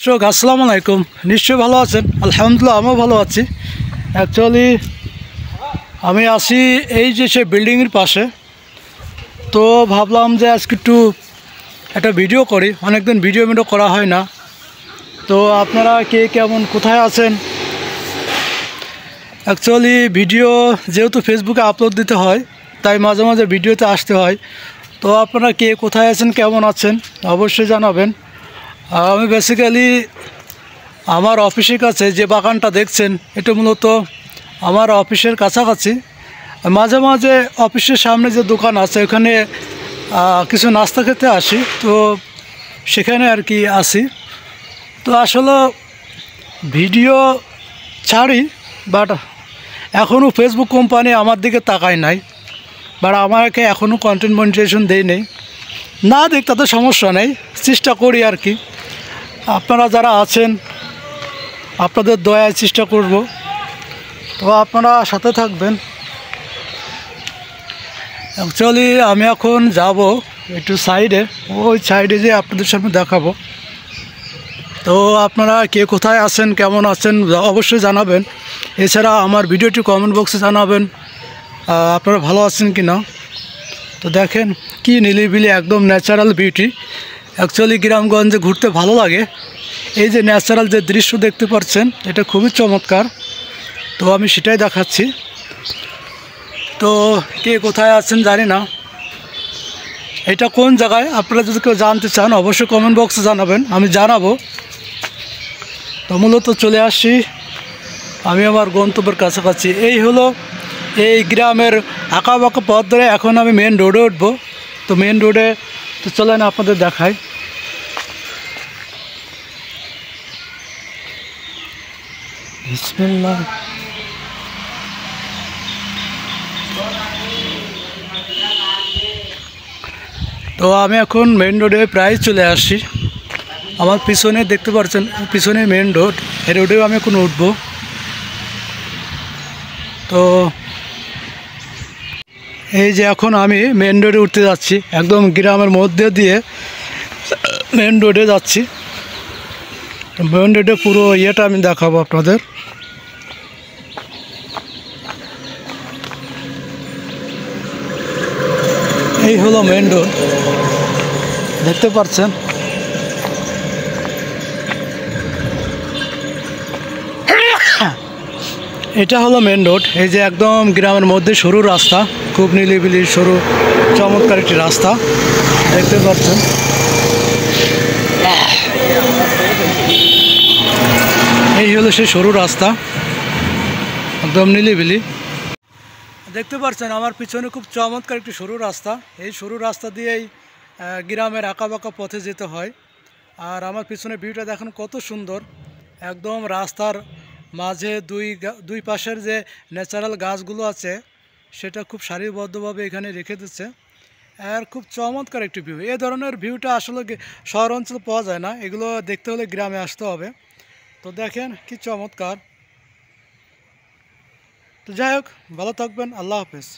আসসালামু আলাইকুম। নিশ্চয়ই ভালো আছেন। আলহামদুলিল্লাহ আমিও ভালো আছি। অ্যাকচুয়ালি আমি আছি এই যে সে বিল্ডিংয়ের পাশে, তো ভাবলাম যে আজকে একটু একটা ভিডিও করি। অনেকদিন ভিডিও করা হয় না। তো আপনারা কে কেমন কোথায় আছেন? অ্যাকচুয়ালি ভিডিও যেহেতু ফেসবুকে আপলোড দিতে হয়, তাই মাঝে মাঝে ভিডিওতে আসতে হয়। তো আপনারা কে কোথায় আছেন, কেমন আছেন অবশ্যই জানাবেন। আমি বেসিক্যালি আমার অফিসের কাছে যে বাগানটা দেখছেন, এটা মূলত আমার অফিসের কাছাকাছি। মাঝে মাঝে অফিসের সামনে যে দোকান আছে ওখানে কিছু নাস্তা খেতে আসি, তো সেখানে আর কি আসি। তো আসলে ভিডিও ছাড়ি, বাট এখনও ফেসবুক কোম্পানি আমার দিকে তাকায় নাই, বাট আমাকে এখনও কন্টেন্ট মনিটাইজেশন দেয় নেই। না দেখ তাতে সমস্যা নেই, চেষ্টা করি আর কি। আপনারা যারা আছেন আপনাদের দয়ায় চেষ্টা করব, তো আপনারা সাথে থাকবেন। অ্যাকচুয়ালি আমি এখন যাব একটু সাইডে, ওই সাইডে যে আপনাদের সামনে দেখাবো। তো আপনারা কে কোথায় আছেন, কেমন আছেন অবশ্যই জানাবেন। এছাড়া আমার ভিডিওটি কমেন্ট বক্সে জানাবেন আপনারা ভালো আছেন কি না। তো দেখেন কি নিলিবিলি একদম ন্যাচারাল বিউটি। অ্যাকচুয়ালি গ্রামগঞ্জে ঘুরতে ভালো লাগে। এই যে ন্যাচারাল যে দৃশ্য দেখতে পাচ্ছেন, এটা খুবই চমৎকার। তো আমি সেটাই দেখাচ্ছি। তো কে কোথায় আছেন জানি না, এটা কোন জায়গায় আপনারা যদি কেউ জানতে চান অবশ্যই কমেন্ট বক্সে জানাবেন, আমি জানাবো। তো মূলত চলে আসি আমি আমার গন্তব্যের কাছাকাছি। এই হলো এই গ্রামের আঁকা বাঁকা পথ ধরে এখন আমি মেন রোডে উঠবো। তো মেন রোডে তো চলেন আপনাদের দেখাই। বিসমিল্লাহ। তো আমি এখন মেন রোডে প্রায় চলে আসি। আমার পিছনে দেখতে পাচ্ছেন, পিছনে মেন রোড, এই রোডেও আমি এখন উঠবো। তো এই যে এখন আমি মেন রোডে উঠতে যাচ্ছি, একদম গ্রামের মধ্যে দিয়ে মেন রোডে যাচ্ছি। মেন রোডে পুরো ইয়েটা আমি দেখাবো আপনাদের। এই হলো মেন রোড, দেখতে পাচ্ছেন। এটা হলো মেন রোড। এই যে একদম গ্রামের মধ্যে সরু রাস্তা, খুব নিলিবিলি সরু চমৎকার একটি রাস্তা দেখতে পাচ্ছেন। এই হলো সেই সরু রাস্তা, একদম নিলিবিলি দেখতে পাচ্ছেন। আমার পিছনে খুব চমৎকার একটি সরু রাস্তা। এই সরু রাস্তা দিয়েই গ্রামের আঁকাবাঁকা পথে যেতে হয়। আর আমার পিছনে ভিউটা দেখেন কত সুন্দর। একদম রাস্তার মাঝে দুই পাশের যে ন্যাচারাল গাছগুলো আছে সেটা খুব সারিবদ্ধভাবে এখানে রেখে দিচ্ছে। আর খুব চমৎকার একটি ভিউ। এই ধরনের ভিউটা আসলে শহর অঞ্চলে পাওয়া যায় না, এগুলো দেখতে হলে গ্রামে আসতে হবে। তো দেখেন কি চমৎকার। তো যাই হোক, ভালো থাকবেন, আল্লাহ হাফেজ।